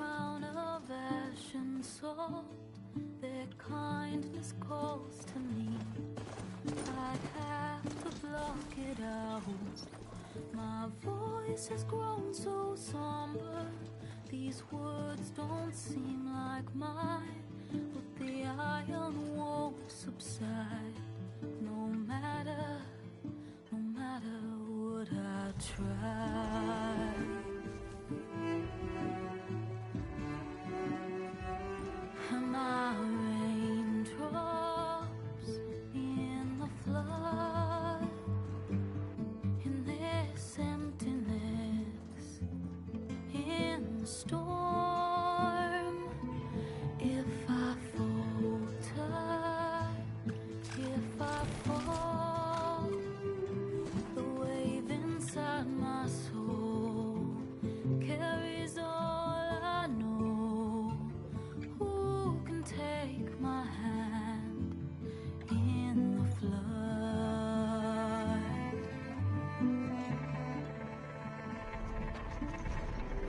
crown of ash and salt, their kindness calls to me. I'd have to block it out. My voice has grown so somber. These words don't seem like mine, but the iron won't subside. No matter what I try. My raindrops in the flood, in this emptiness, in the storm. If I falter, if I fall, the wave inside my soul carries all I know. Who can take my hand in the flood?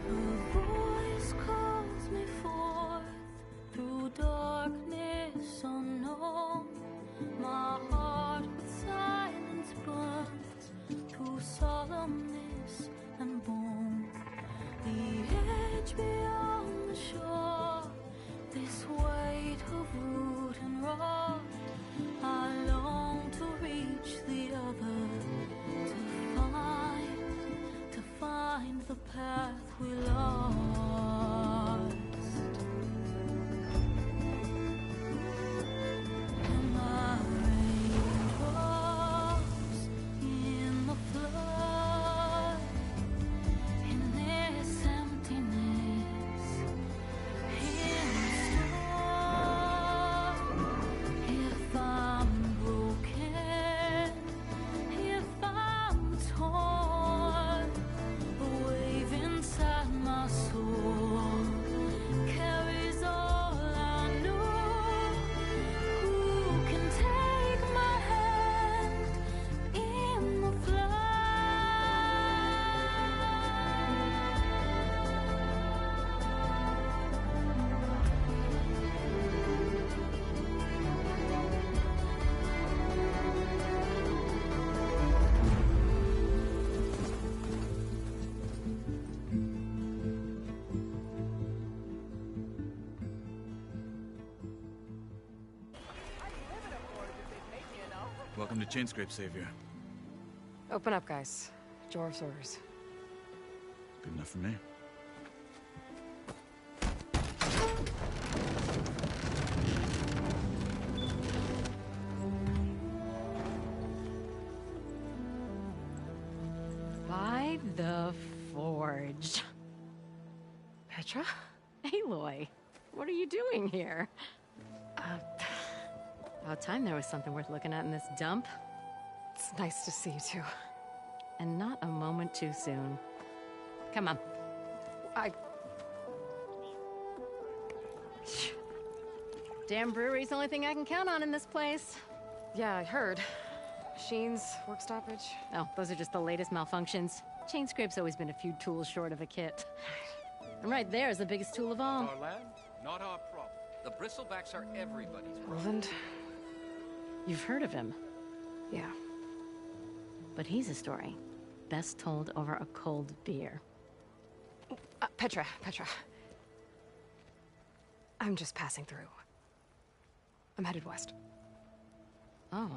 Her voice calls me forth through darkness unknown. My heart with silence burns through solemnness and bone. The edge beyond the shore, this weight of root and rock, I long to reach the other, to find the path we lost. And my raindrops in the flood, in this emptiness, in the storm. If I'm broken, if I'm torn, the wave inside my soul carries all I know. Who can take my hand in the Welcome to Chainscrape, Savior. Open up, guys. Jorv's orders. Good enough for me. By the Forge. Petra? Aloy, what are you doing here? About time there was something worth looking at in this dump. It's nice to see you too. And not a moment too soon. Come on. Damn brewery's the only thing I can count on in this place. Yeah, I heard. Machines, work stoppage. Oh, those are just the latest malfunctions. Chainscrape's always been a few tools short of a kit. And right there is the biggest tool of all. Our land, not our problem. The bristlebacks are everybody's problem. Roland? You've heard of him, Yeah. but he's a story best told over a cold beer. Petra. I'm just passing through. I'm headed west. Oh,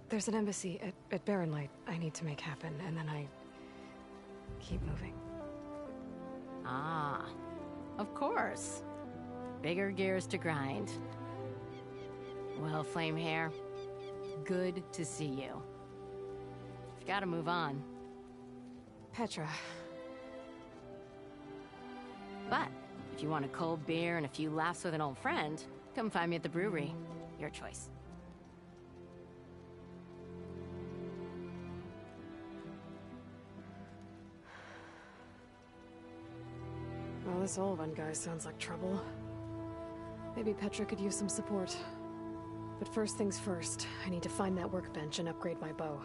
There's an embassy at Barren Light I need to make happen, and then I keep moving. ah, of course. Bigger gears to grind. Well, Flame Hair, good to see you. You've got to move on. Petra. But if you want a cold beer and a few laughs with an old friend, come find me at the brewery. Your choice. Well, this old one guy sounds like trouble. Maybe Petra could use some support. But first things first, I need to find that workbench and upgrade my bow.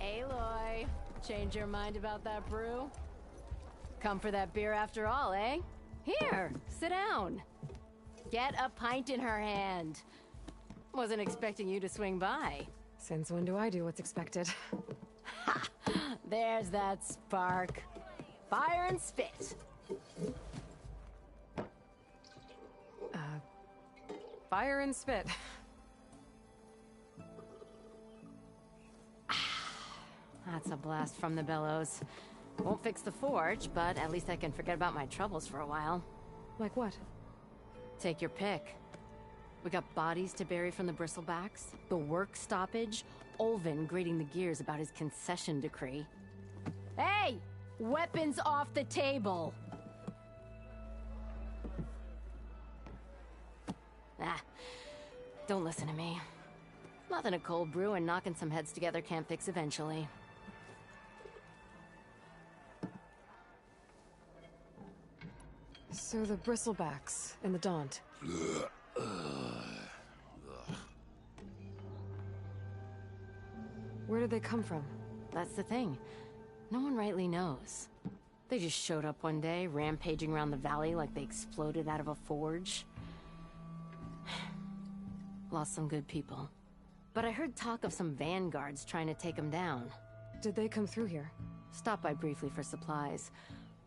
Aloy, change your mind about that brew? Come for that beer after all, eh? Here, sit down. Get a pint in her hand. Wasn't expecting you to swing by. Since when do I do what's expected? Ha! There's that spark. Fire and spit. Fire and spit. That's a blast from the bellows. Won't fix the forge, but at least I can forget about my troubles for a while. Like what? Take your pick. We got bodies to bury from the bristlebacks, the work stoppage, Olvin grating the gears about his concession decree. Hey! Weapons off the table! Ah, don't listen to me. Nothing a cold brew and knocking some heads together can't fix eventually. So the bristlebacks in the Daunt. Where did they come from? That's the thing. No one rightly knows. They just showed up one day, rampaging around the valley like they exploded out of a forge. Lost some good people. But I heard talk of some vanguards trying to take them down. Did they come through here? Stopped by briefly for supplies.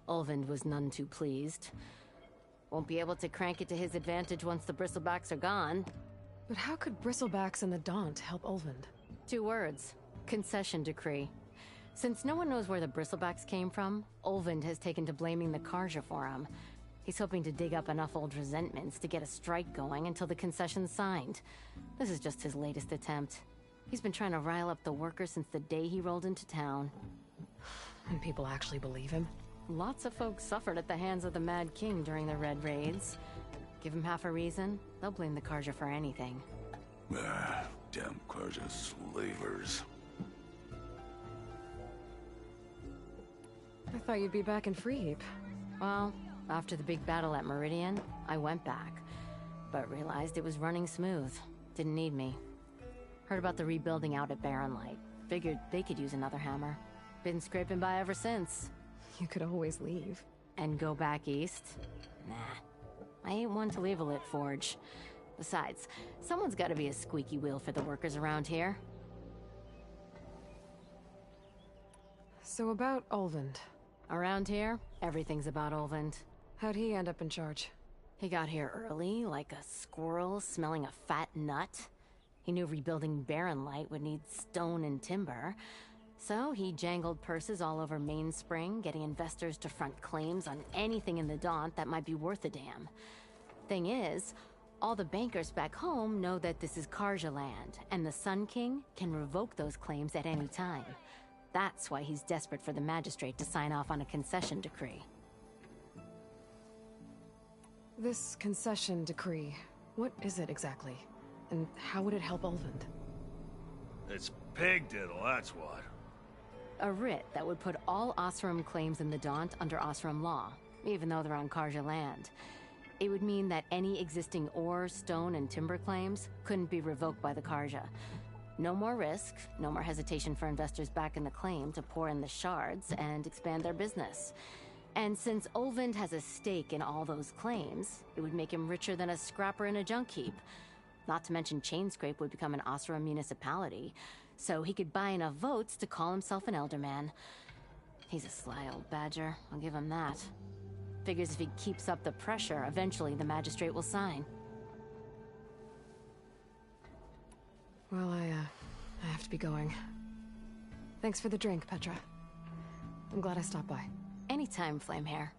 Ulvund was none too pleased. Won't be able to crank it to his advantage once the bristlebacks are gone. But how could bristlebacks and the Daunt help Ulvund? 2 words. Concession decree. Since no one knows where the bristlebacks came from, Ulvund has taken to blaming the Karja for him. He's hoping to dig up enough old resentments to get a strike going until the concession's signed. This is just his latest attempt. He's been trying to rile up the workers since the day he rolled into town. And people actually believe him? Lots of folks suffered at the hands of the Mad King during the Red Raids. Give him half a reason, they'll blame the Karja for anything. Damn Karja slavers. I thought you'd be back in Freeheap. Well, after the big battle at Meridian, I went back. But realized it was running smooth. Didn't need me. Heard about the rebuilding out at Barren Light. Figured they could use another hammer. Been scraping by ever since. You could always leave. And go back east? Nah. I ain't one to leave a lit forge. Besides, someone's gotta be a squeaky wheel for the workers around here. So about Ulvund. Around here, everything's about Ulvund. How'd he end up in charge? He got here early, like a squirrel smelling a fat nut. He knew rebuilding Barren Light would need stone and timber. So he jangled purses all over Mainspring, getting investors to front claims on anything in the Daunt that might be worth a damn. Thing is, all the bankers back home know that this is Karja land, and the Sun King can revoke those claims at any time. That's why he's desperate for the magistrate to sign off on a concession decree. This concession decree, what is it exactly? And how would it help Ulvund? It's pig diddle, that's what. A writ that would put all Osram claims in the Daunt under Osram law, even though they're on Karja land. It would mean that any existing ore, stone, and timber claims couldn't be revoked by the Karja. No more risk, no more hesitation for investors back in the claim to pour in the shards and expand their business. And since Ulvund has a stake in all those claims, it would make him richer than a scrapper in a junk heap. Not to mention Chainscrape would become an Osram municipality, so he could buy enough votes to call himself an elderman. He's a sly old badger, I'll give him that. Figures if he keeps up the pressure, eventually the magistrate will sign. Well, I have to be going. Thanks for the drink, Petra. I'm glad I stopped by. Anytime, Flamehair.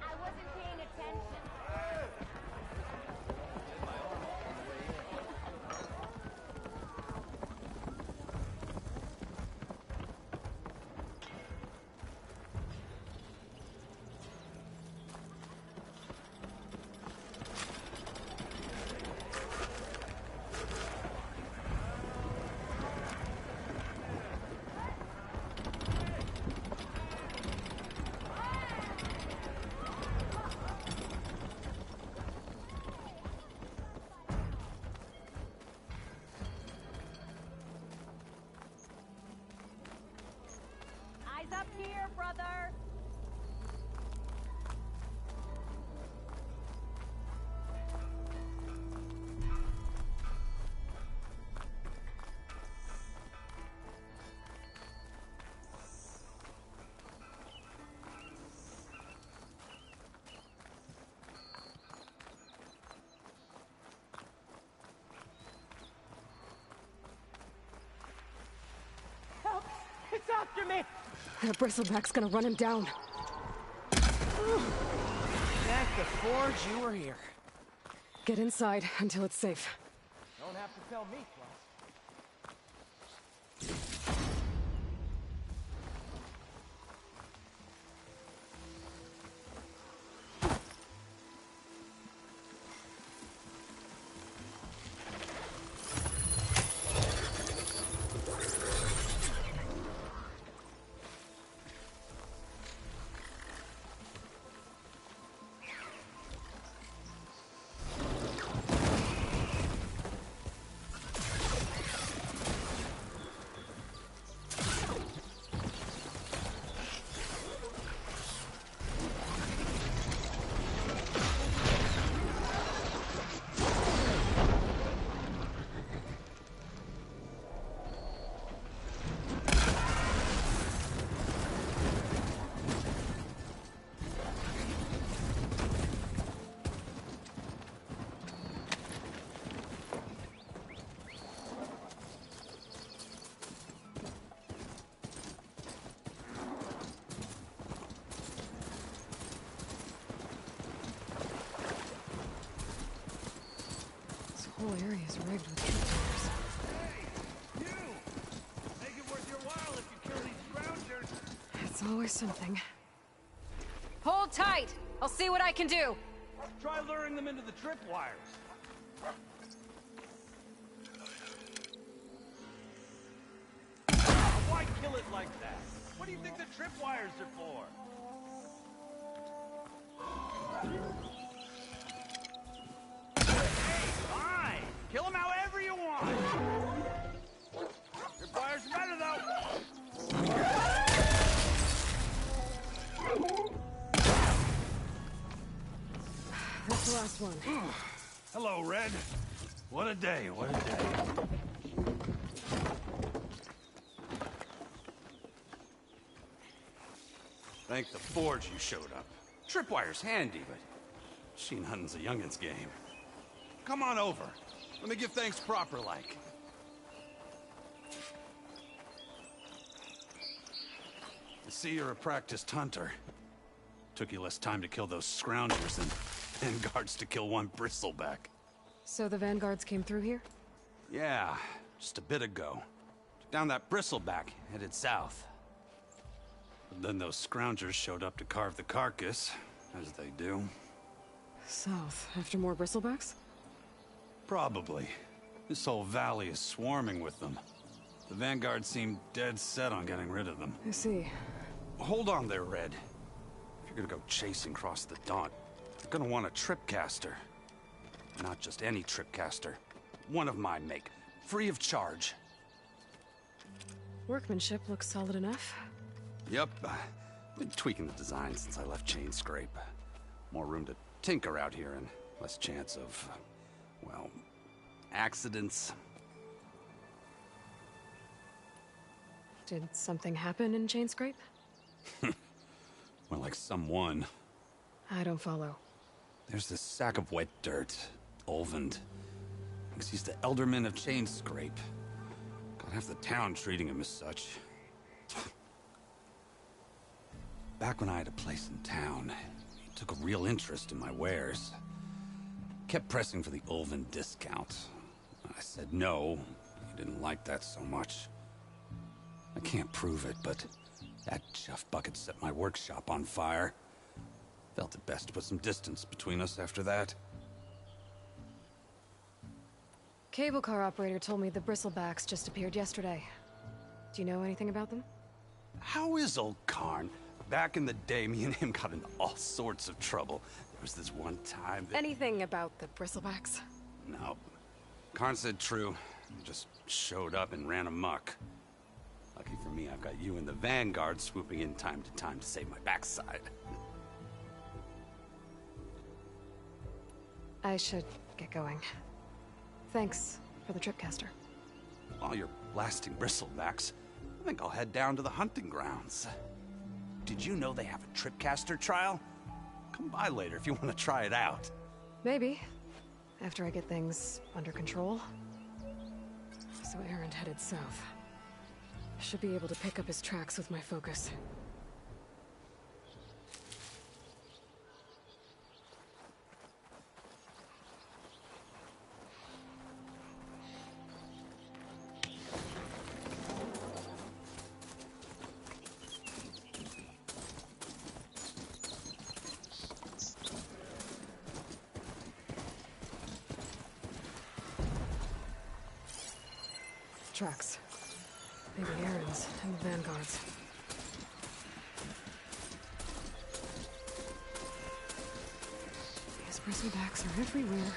I wasn't paying attention. after me! That bristleback's gonna run him down. Thank the Forge you were here. Get inside until it's safe. Don't have to tell me twice. The whole area is rigged with tripwires. Hey! You! Make it worth your while if you kill these scroungers. It's always something. Hold tight! I'll see what I can do! Try luring them into the tripwires. Why kill it like that? What do you think the tripwires are for? Fine! Kill them however you want! Tripwires better, though! That's the last one. Hello, Red. What a day, what a day. Thank the Forge you showed up. Tripwire's handy, but machine hunting's a youngin's game. Come on over. Let me give thanks proper like. I see you're a practiced hunter. Took you less time to kill those scroungers than vanguards to kill one bristleback. So the vanguards came through here? Yeah, just a bit ago. Took down that bristleback, headed south. But then those scroungers showed up to carve the carcass, as they do. South, after more bristlebacks? Probably. This whole valley is swarming with them. The vanguard seemed dead set on getting rid of them. I see. Hold on there, Red. If you're gonna go chasing across the Daunt, you're gonna want a tripcaster. Not just any tripcaster. One of my make. Free of charge. Workmanship looks solid enough. Yep. Been tweaking the design since I left Chain Scrape. More room to tinker out here and less chance of, well, accidents. Did something happen in Chain Scrape? Well, like someone. I don't follow. There's this sack of wet dirt. Olvend. Thinks he's the Elderman of Chain Scrape. Got half the town treating him as such. Back when I had a place in town, he took a real interest in my wares. Kept pressing for the Olvend discount. I said no. He didn't like that so much. I can't prove it, but that chuff bucket set my workshop on fire. Felt it best to put some distance between us after that. Cable car operator told me the bristlebacks just appeared yesterday. Do you know anything about them? How is old Karn? Back in the day, me and him got into all sorts of trouble. There was this one time that... Anything about the bristlebacks? No. Karn said true. Just showed up and ran amok. Lucky for me, I've got you and the Vanguard swooping in time to save my backside. I should get going. Thanks for the tripcaster. While you're blasting bristlebacks, I think I'll head down to the hunting grounds. Did you know they have a tripcaster trial? Come by later if you want to try it out. Maybe. After I get things under control. So Erend headed south. Should be able to pick up his tracks with my focus. Tracks. Maybe Aaron's and the Vanguard's. These bristlebacks are everywhere.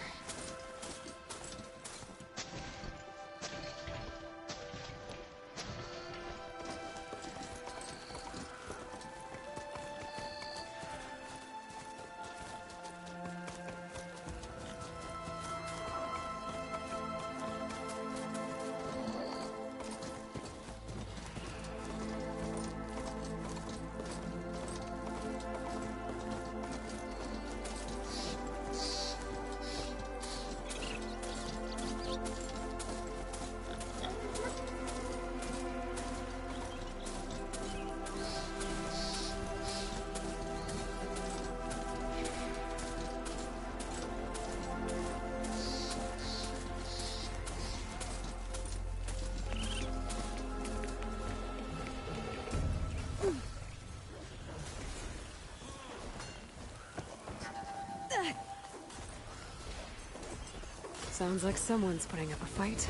Sounds like someone's putting up a fight.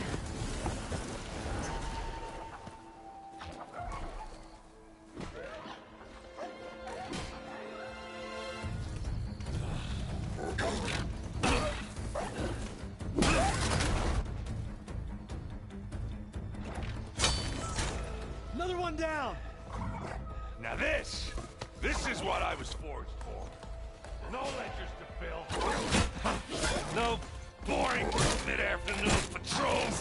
Another one down! Now this is what I was forged for. No ledgers to fill. No boring mid-afternoon patrols.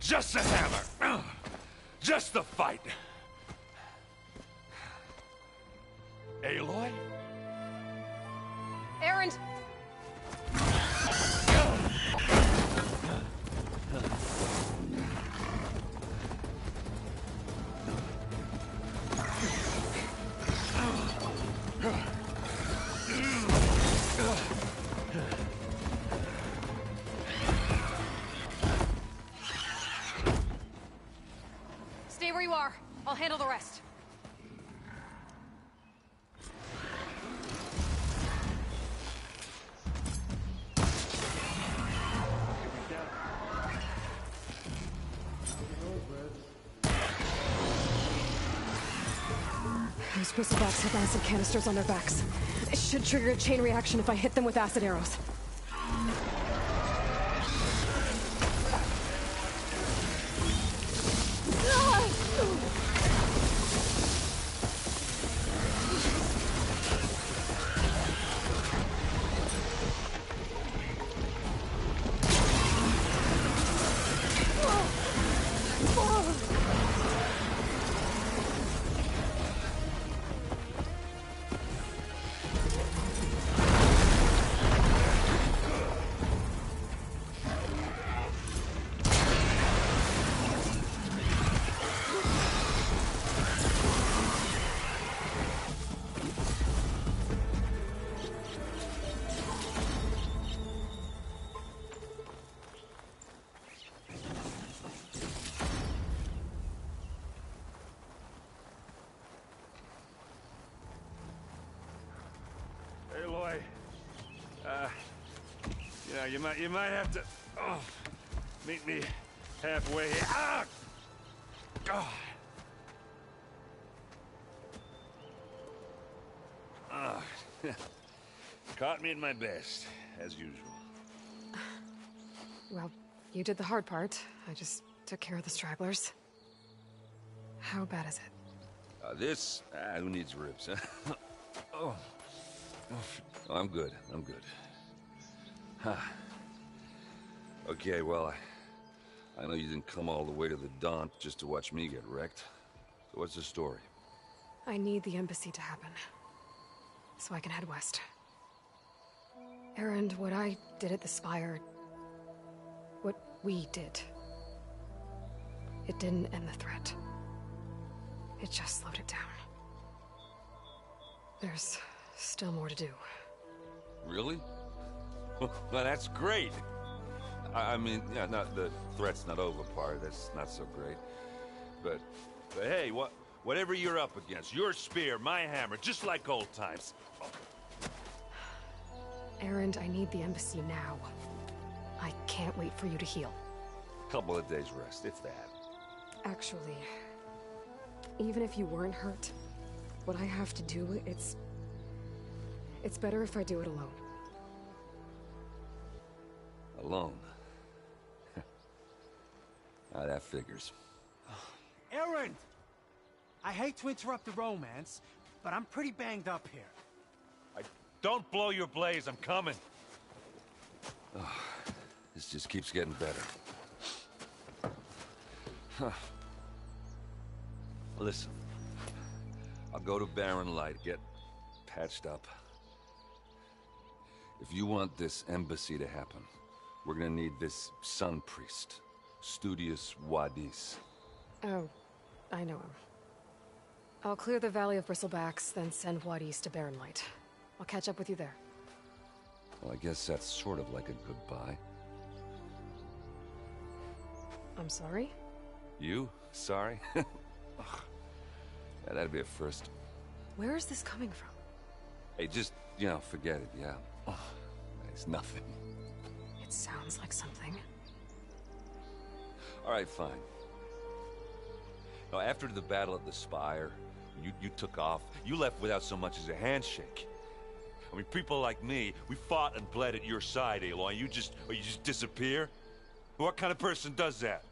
Just the hammer. Just the fight. Aloy? Aaron! Stay where you are. I'll handle the rest. Those bristlebacks have acid canisters on their backs. It should trigger a chain reaction if I hit them with acid arrows. Aloy, you might have to meet me halfway. Ah! God. Caught me at my best, as usual. Well, you did the hard part. I just took care of the stragglers. How bad is it? Who needs ribs, huh? Oh, I'm good. I'm good. Huh. Okay, well, I know you didn't come all the way to the Daunt just to watch me get wrecked. So what's the story? I need the embassy to happen. so I can head west. Erend, what I did at the Spire... what we did... it didn't end the threat. It just slowed it down. There's still more to do. Really? Well, that's great. I mean, yeah, not the threat's not over part. That's not so great. But hey, whatever you're up against, your spear, my hammer, just like old times. Erend, I need the embassy now. I can't wait for you to heal. Couple of days rest, if that. Actually, even if you weren't hurt, what I have to do, it's better if I do it alone. Alone? That figures. Erend! I hate to interrupt the romance, but I'm pretty banged up here. Don't blow your blaze, I'm coming. Oh, this just keeps getting better. Huh. Listen, I'll go to Barren Light, get patched up. If you want this embassy to happen, we're gonna need this sun priest, Studius Wadis. Oh, I know him. I'll clear the Valley of Bristlebacks, then send Wadis to Barren Light. I'll catch up with you there. Well, I guess that's sort of like a goodbye. I'm sorry? You? Sorry? Ugh. Yeah, that'd be a first. Where is this coming from? Hey, just, you know, forget it, yeah. Oh, it's nothing. It sounds like something. All right, fine. Now, after the battle at the Spire, you took off. You left without so much as a handshake. I mean, people like me, we fought and bled at your side, Aloy. You just disappear? What kind of person does that?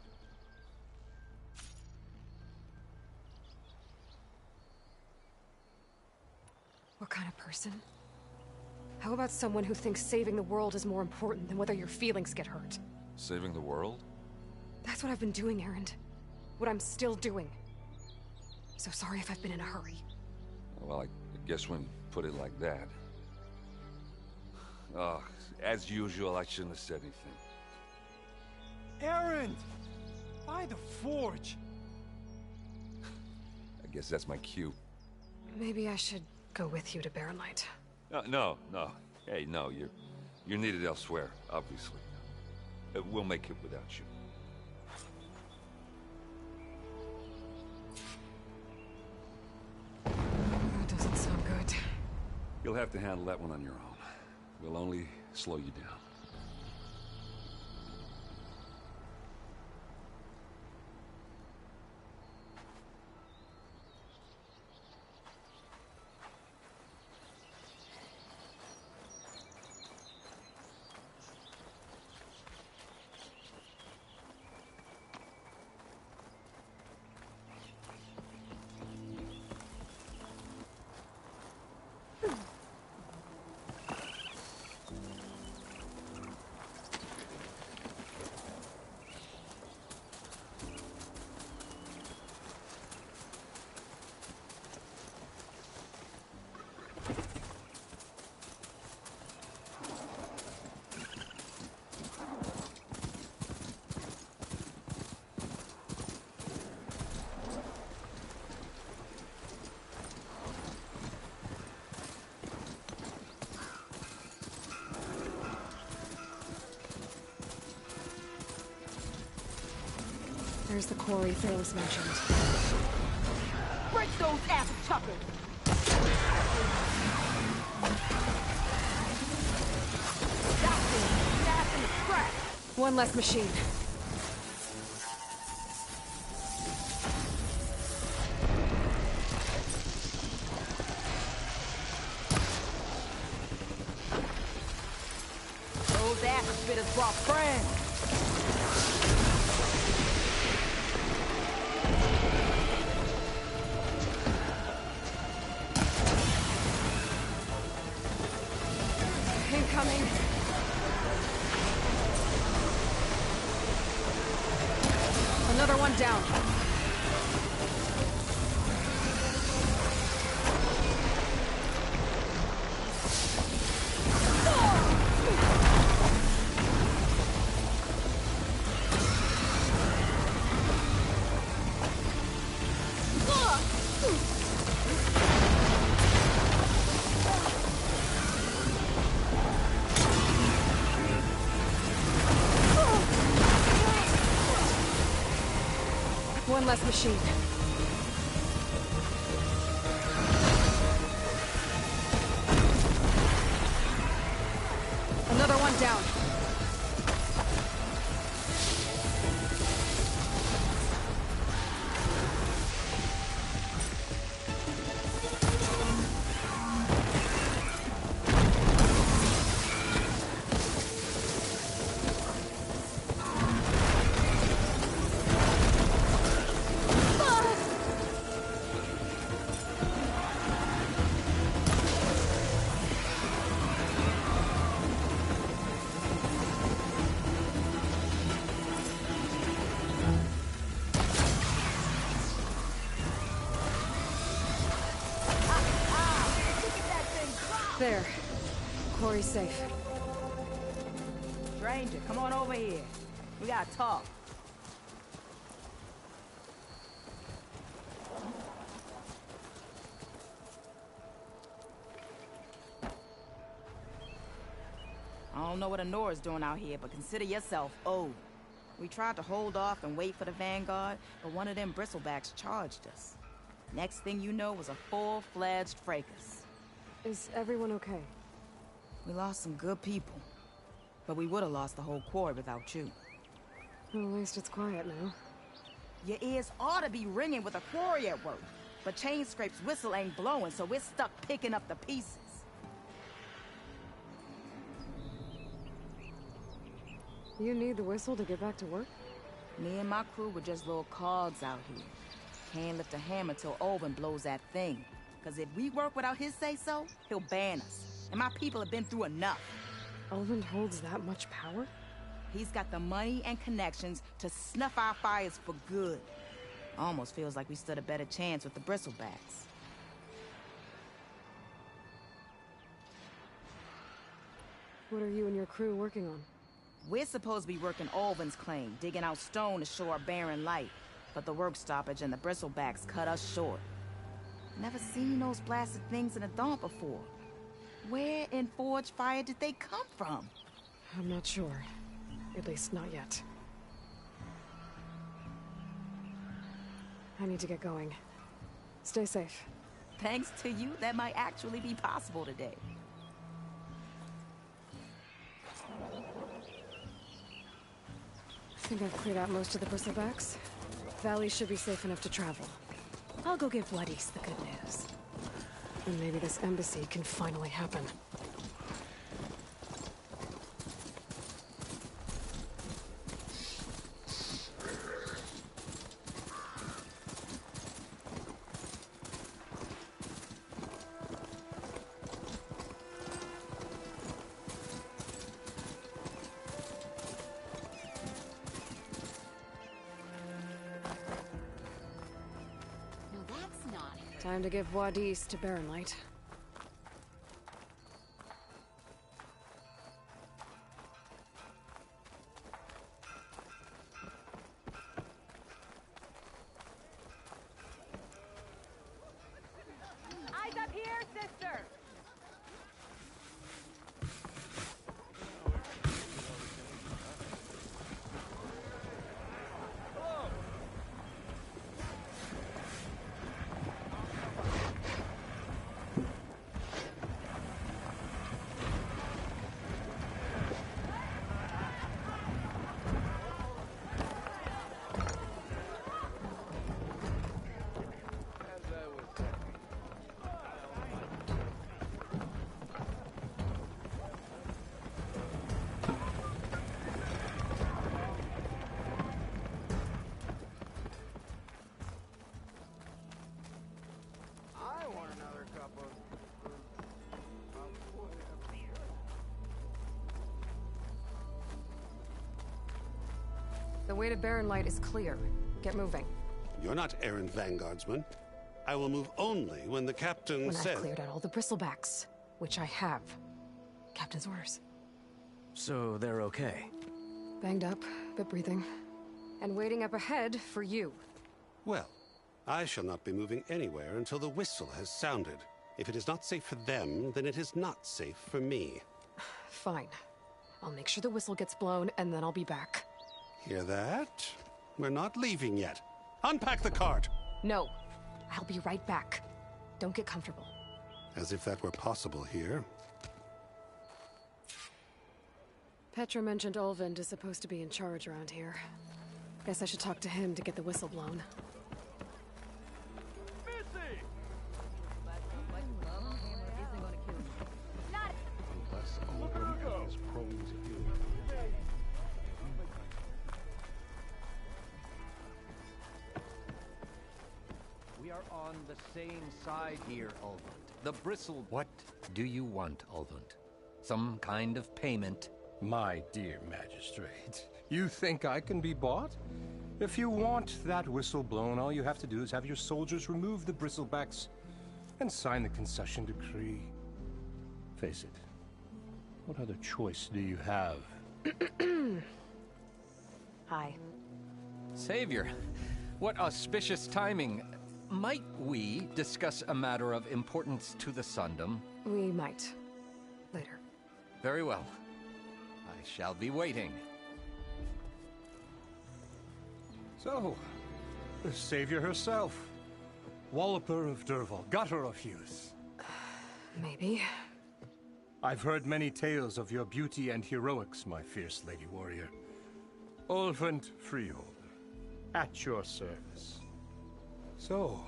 What kind of person? How about someone who thinks saving the world is more important than whether your feelings get hurt? Saving the world? That's what I've been doing, Erend. What I'm still doing. So sorry if I've been in a hurry. Well, I guess when you put it like that... Oh, as usual, I shouldn't have said anything. Erend! By the Forge! I guess that's my cue. Maybe I should go with you to Barren Light. No. Hey, no, you're needed elsewhere, obviously. We'll make it without you. That doesn't sound good. You'll have to handle that one on your own. We'll only slow you down. There's the quarry Thalos mentioned. Break those ass chuckers! That's it! That's in the scrap! One less machine. Those ass spitters brought friends! Incoming. Another one down. One less machine. Another one down. There. Quarry's safe. Stranger, come on over here. We gotta talk. I don't know what Honora's doing out here, but consider yourself owed. We tried to hold off and wait for the Vanguard, but one of them bristlebacks charged us. Next thing you know was a full-fledged fracas. Is everyone okay? We lost some good people, but we would have lost the whole quarry without you. Well, at least it's quiet now. Your ears ought to be ringing with a quarry at work, but Chain Scrape's whistle ain't blowing, so we're stuck picking up the pieces. You need the whistle to get back to work? Me and my crew were just little cogs out here. Can't lift a hammer till Olvin blows that thing. Cause if we work without his say-so, he'll ban us. And my people have been through enough. Olvin holds that much power? He's got the money and connections to snuff our fires for good. Almost feels like we stood a better chance with the bristlebacks. What are you and your crew working on? We're supposed to be working Olvin's claim, digging out stone to show our barren light. But the work stoppage and the bristlebacks cut us short. Never seen those blasted things in a Daunt before. Where in Forge Fire did they come from? I'm not sure. At least not yet. I need to get going. Stay safe. Thanks to you, that might actually be possible today. I think I've cleared out most of the bristlebacks. Valley should be safe enough to travel. I'll go give Blood East the good news. And maybe this embassy can finally happen. Time to give Wadis to Barren Light. Eyes up here, sister! The way to Barren Light is clear. Get moving. You're not errant vanguardsman. I will move only when the captain When says... I've cleared out all the bristlebacks, which I have. Captain's orders. So they're okay? Banged up, but breathing. And waiting up ahead for you. Well, I shall not be moving anywhere until the whistle has sounded. If it is not safe for them, then it is not safe for me. Fine. I'll make sure the whistle gets blown, and then I'll be back. Hear that? We're not leaving yet. Unpack the cart! No. I'll be right back. Don't get comfortable. As if that were possible here. Petra mentioned Olvind is supposed to be in charge around here. Guess I should talk to him to get the whistle blown. We are on the same side here, Ulvund. The bristle... What do you want, Ulvund? Some kind of payment? My dear magistrate, you think I can be bought? If you want that whistle blown, all you have to do is have your soldiers remove the bristlebacks and sign the concession decree. Face it, what other choice do you have? Hi. Savior, what auspicious timing. Might we discuss a matter of importance to the Sundom? We might. Later. Very well. I shall be waiting. So, the savior herself. Walloper of Derval, gutter of youth. Maybe. I've heard many tales of your beauty and heroics, my fierce lady warrior. Olvend Freeholder, at your service. So,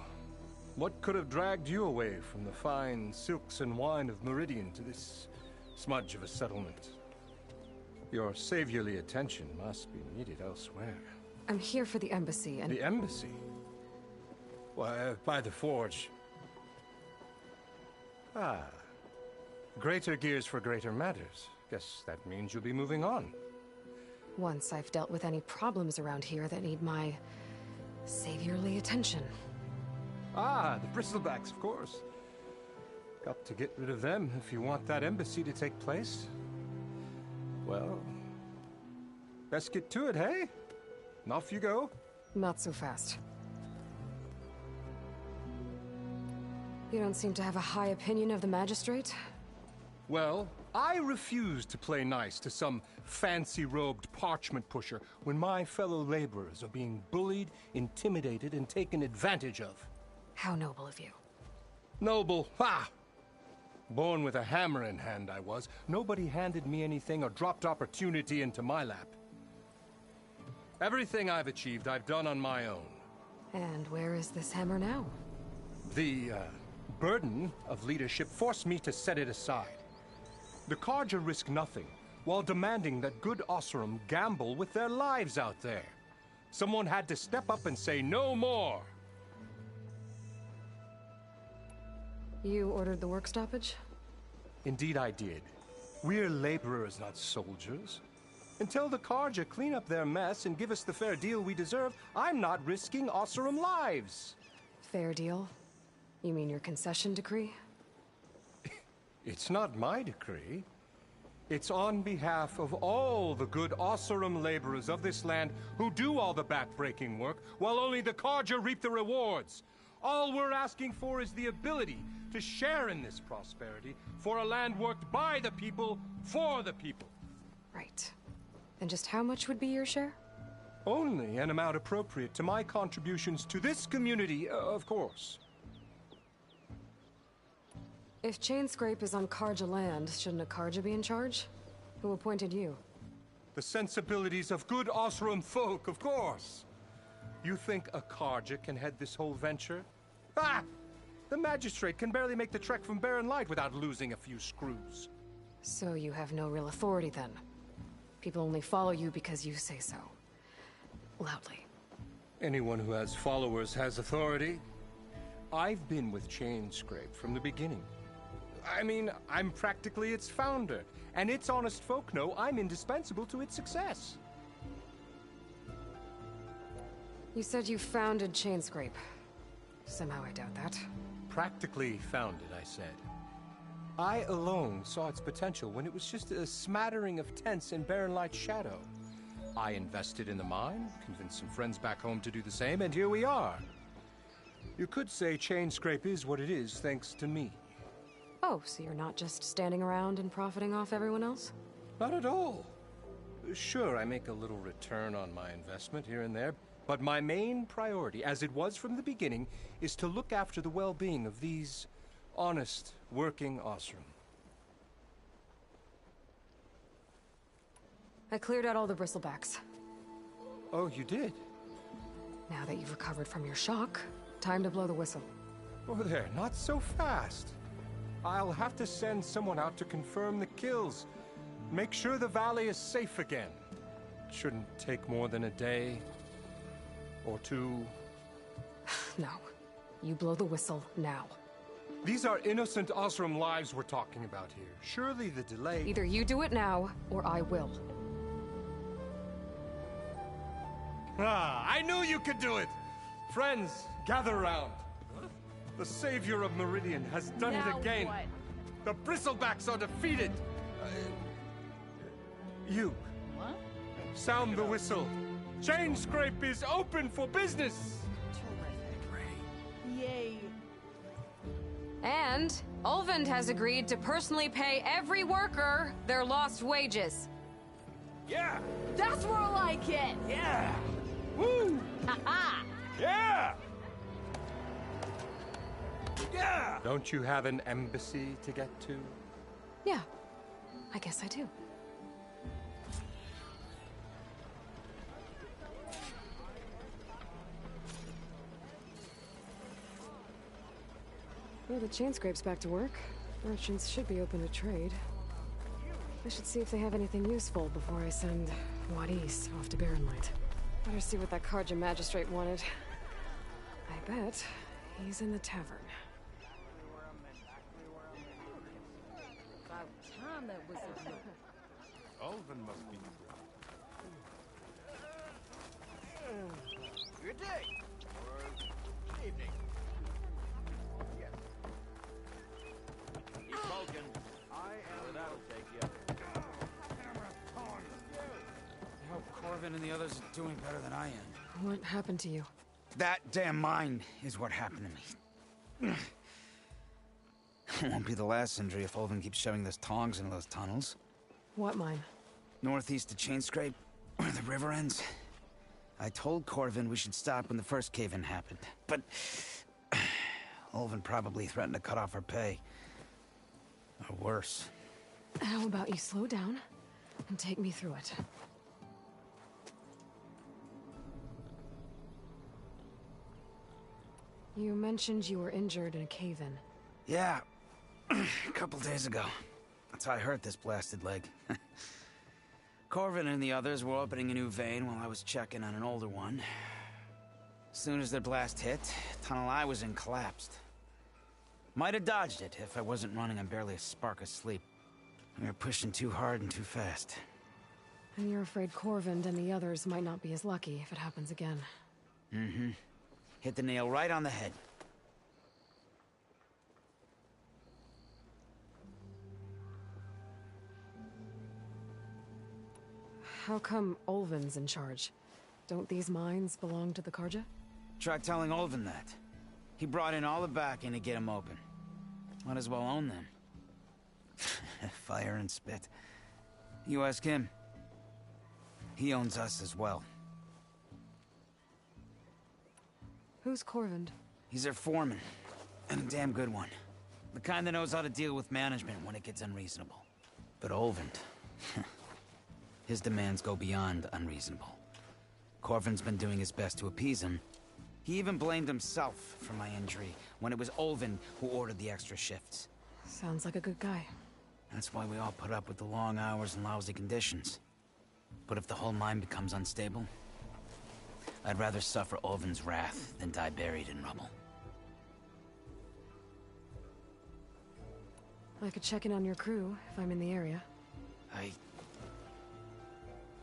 what could have dragged you away from the fine silks and wine of Meridian to this smudge of a settlement? Your saviorly attention must be needed elsewhere. I'm here for the embassy and... The embassy? Why, by the forge. Ah. Greater gears for greater matters. Guess that means you'll be moving on. Once I've dealt with any problems around here that need my... saviorly attention. Ah, the bristlebacks, of course. Got to get rid of them if you want that embassy to take place. Well, best get to it, hey? And off you go. Not so fast. You don't seem to have a high opinion of the magistrate? Well, I refuse to play nice to some fancy-robed parchment pusher when my fellow laborers are being bullied, intimidated, and taken advantage of. How noble of you. Noble? Ha! Born with a hammer in hand, I was. Nobody handed me anything or dropped opportunity into my lap. Everything I've achieved, I've done on my own. And where is this hammer now? The, burden of leadership forced me to set it aside. The Carja risk nothing, while demanding that good Osseram gamble with their lives out there. Someone had to step up and say no more. You ordered the work stoppage? Indeed I did. We're laborers, not soldiers. Until the Carja clean up their mess and give us the fair deal we deserve, I'm not risking Osseram lives. Fair deal? You mean your concession decree? It's not my decree. It's on behalf of all the good Osseram laborers of this land who do all the back-breaking work, while only the Carja reap the rewards. All we're asking for is the ability to share in this prosperity for a land worked by the people, for the people. Right. And just how much would be your share? Only an amount appropriate to my contributions to this community, of course. If Chainscrape is on Carja land, shouldn't a Carja be in charge? Who appointed you? The sensibilities of good Osseram folk, of course. You think a Carja can head this whole venture? Ah! The magistrate can barely make the trek from Barren Light without losing a few screws. So you have no real authority then? People only follow you because you say so. Loudly. Anyone who has followers has authority. I've been with Chainscrape from the beginning. I mean, I'm practically its founder, and its honest folk know I'm indispensable to its success. You said you founded Chainscrape. Somehow I doubt that. Practically founded, I said. I alone saw its potential when it was just a smattering of tents in Barren Light's shadow. I invested in the mine, convinced some friends back home to do the same, and here we are. You could say Chainscrape is what it is thanks to me. Oh, so you're not just standing around and profiting off everyone else? Not at all. Sure, I make a little return on my investment here and there, But my main priority, as it was from the beginning, is to look after the well-being of these honest, working Osram. I cleared out all the bristlebacks. Oh, you did? Now that you've recovered from your shock, time to blow the whistle. Oh, there, not so fast. I'll have to send someone out to confirm the kills. Make sure the valley is safe again. It shouldn't take more than a day or two. No. You blow the whistle now. These are innocent Osram lives we're talking about here. Surely the delay... Either you do it now, or I will. Ah, I knew you could do it! Friends, gather round. The savior of Meridian has done it again. What? The bristlebacks are defeated. You. What? Sound the whistle. Chain Scrape is open for business. Terrific. Yay. And Ulvund has agreed to personally pay every worker their lost wages. Yeah! That's more like it! Yeah! Woo! Ha-ha! Yeah! Yeah! Don't you have an embassy to get to? Yeah, I guess I do. Well, the chain scrape's back to work. Merchants should be open to trade. I should see if they have anything useful before I send Wadis off to Barrenlight. Better see what that Karja magistrate wanted. I bet he's in the tavern. About time that whistle blew. Ulvund must be... Good day. Or evening. Yes. Keep smoking. I am... That'll take you. I hope Corvin and the others are doing better than I am. What happened to you? That damn mine is what happened to me. It won't be the last injury if Ulvund keeps shoving those tongs into those tunnels. What mine? Northeast of Chain Scrape, where the river ends. I told Corvin we should stop when the first cave-in happened, but... Ulvund probably threatened to cut off our pay. Or worse. How about you slow down and take me through it? You mentioned you were injured in a cave-in. Yeah, a couple days ago. That's how I hurt this blasted leg. Corvin and the others were opening a new vein while I was checking on an older one. As soon as their blast hit, the tunnel I was in collapsed. Might have dodged it if I wasn't running on barely a spark of sleep. We were pushing too hard and too fast. And you're afraid Corvin and the others might not be as lucky if it happens again. Mm-hmm. Hit the nail right on the head. How come Ulvund's in charge? Don't these mines belong to the Karja? Try telling Ulvund that. He brought in all the backing to get them open. Might as well own them. Fire and spit. You ask him. He owns us as well. Who's Corvin? He's their foreman. And a damn good one. The kind that knows how to deal with management when it gets unreasonable. But Ulvund... his demands go beyond unreasonable. Corvin's been doing his best to appease him. He even blamed himself for my injury when it was Ulvund who ordered the extra shifts. Sounds like a good guy. That's why we all put up with the long hours and lousy conditions. But if the whole mine becomes unstable, I'd rather suffer Ulvund's wrath than die buried in rubble. I could check in on your crew if I'm in the area. I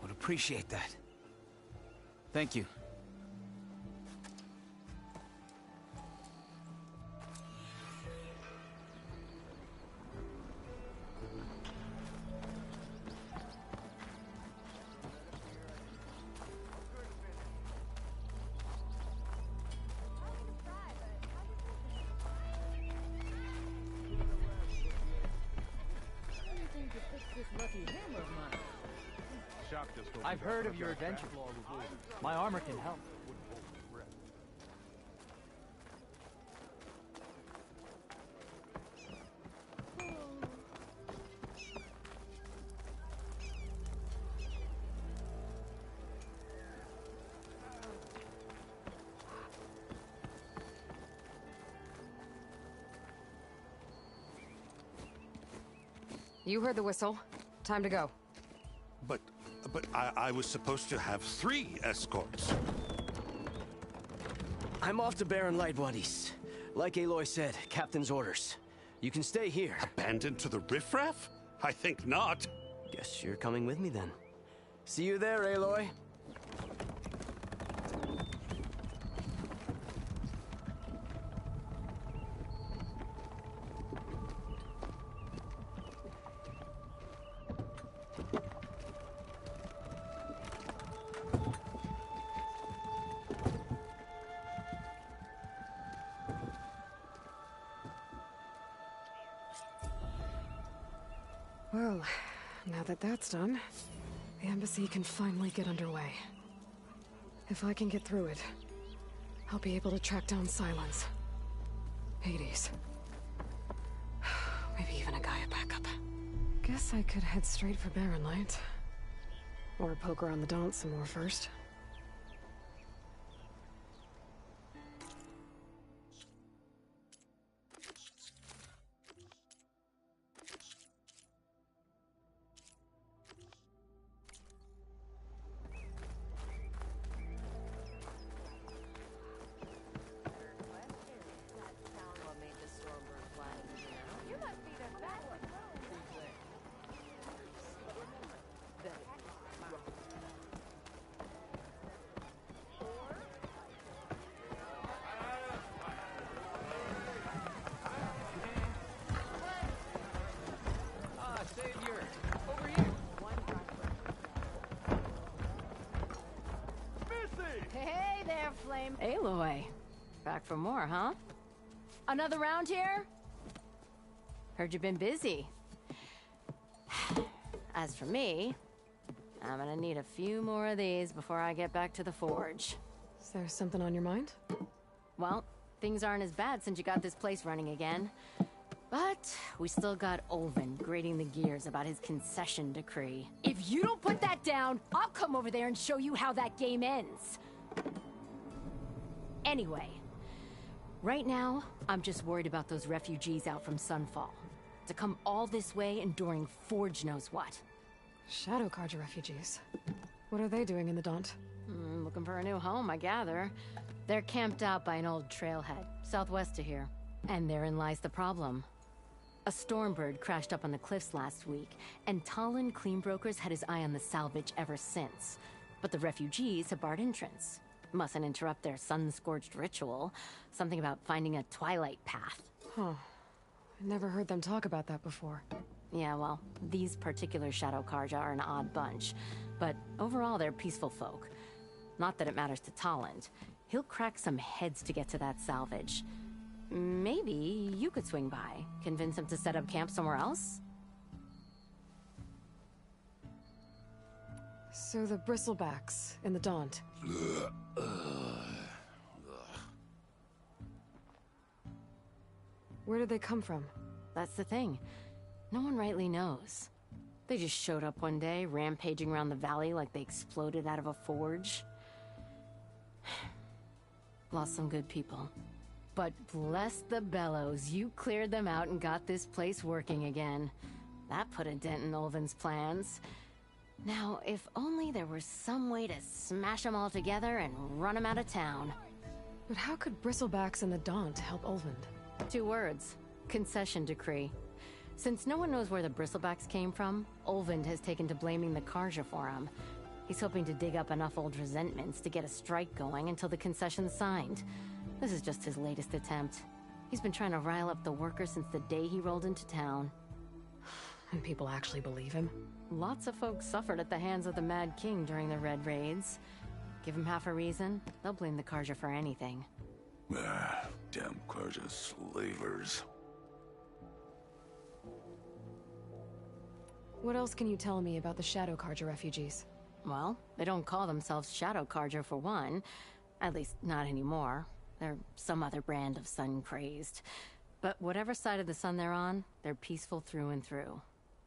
would appreciate that. Thank you. I've heard of your adventure. My armor can help. You heard the whistle. Time to go. But I was supposed to have 3 escorts. I'm off to Barren Light, Wadis. Like Aloy said, Captain's orders. You can stay here. Abandoned to the riffraff? I think not. Guess you're coming with me then. See you there, Aloy. Well, now that that's done, the embassy can finally get underway. If I can get through it, I'll be able to track down Silence, Hades, maybe even a Gaia backup. Guess I could head straight for Barren Light. Or poke around the Daunt some more first. Hey there, Flame. Aloy. Back for more, huh? Another round here? Heard you've been busy. As for me, I'm gonna need a few more of these before I get back to the forge. Is there something on your mind? Well, things aren't as bad since you got this place running again. But we still got Olvin grating the gears about his concession decree. If you don't put that down, I'll come over there and show you how that game ends. Anyway, right now, I'm just worried about those refugees out from Sunfall. To come all this way enduring Forge knows what. Shadow Carja refugees. What are they doing in the Daunt? Looking for a new home, I gather. They're camped out by an old trailhead, southwest of here. And therein lies the problem. A Stormbird crashed up on the cliffs last week, and Talon Cleanbrokers had his eye on the salvage ever since. But the refugees have barred entrance. Mustn't interrupt their sun-scorched ritual. Something about finding a twilight path. Huh. I never heard them talk about that before. Yeah, well, these particular Shadow Carja are an odd bunch. But overall, they're peaceful folk. Not that it matters to Talon. He'll crack some heads to get to that salvage. Maybe you could swing by, convince him to set up camp somewhere else? So the Bristlebacks in the Daunt. Where did they come from? That's the thing. No one rightly knows. They just showed up one day, rampaging around the valley like they exploded out of a forge. Lost some good people. But bless the bellows, you cleared them out and got this place working again. That put a dent in Olvin's plans. Now, if only there was some way to smash them all together and run them out of town. But how could Bristlebacks and the Daunt help Olvind? 2 words. Concession decree. Since no one knows where the Bristlebacks came from, Olvind has taken to blaming the Carja for them. He's hoping to dig up enough old resentments to get a strike going until the concession's signed. This is just his latest attempt. He's been trying to rile up the workers since the day he rolled into town. And people actually believe him? Lots of folks suffered at the hands of the Mad King during the Red Raids. Give him half a reason, they'll blame the Carja for anything. Damn Carja slavers. What else can you tell me about the Shadow Carja refugees? Well, they don't call themselves Shadow Carja for one. At least, not anymore. They're some other brand of sun-crazed. But whatever side of the sun they're on, they're peaceful through and through.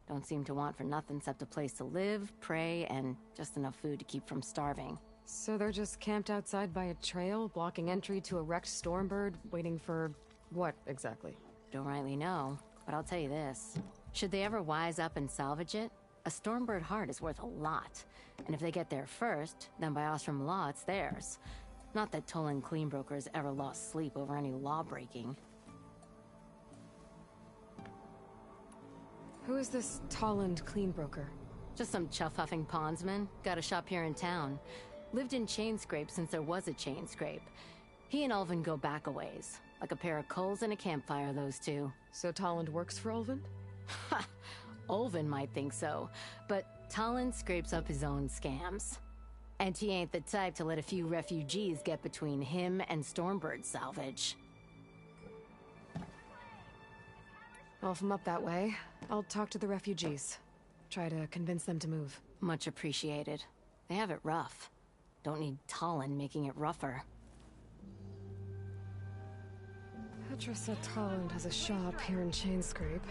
Don't seem to want for nothing except a place to live, pray, and just enough food to keep from starving. So they're just camped outside by a trail, blocking entry to a wrecked Stormbird, waiting for... what, exactly? Don't rightly know, but I'll tell you this. Should they ever wise up and salvage it, a Stormbird heart is worth a lot. And if they get there first, then by Ostrom law, it's theirs. Not that Tolan cleanbrokers ever lost sleep over any law-breaking. Who is this Tolland cleanbroker? Just some chuff-huffing pondsman. Got a shop here in town. Lived in Chainscrape since there was a Chainscrape. He and Ulvin go back a ways. Like a pair of coals in a campfire, those two. So Tolland works for Ulvin? Ha! Ulvin might think so, but Tolland scrapes up his own scams. And he ain't the type to let a few refugees get between him and Stormbird salvage. Well, if I'm up that way, I'll talk to the refugees. Try to convince them to move. Much appreciated. They have it rough. Don't need Tolland making it rougher. Petra said Tolland has a shop here in Chainscrape.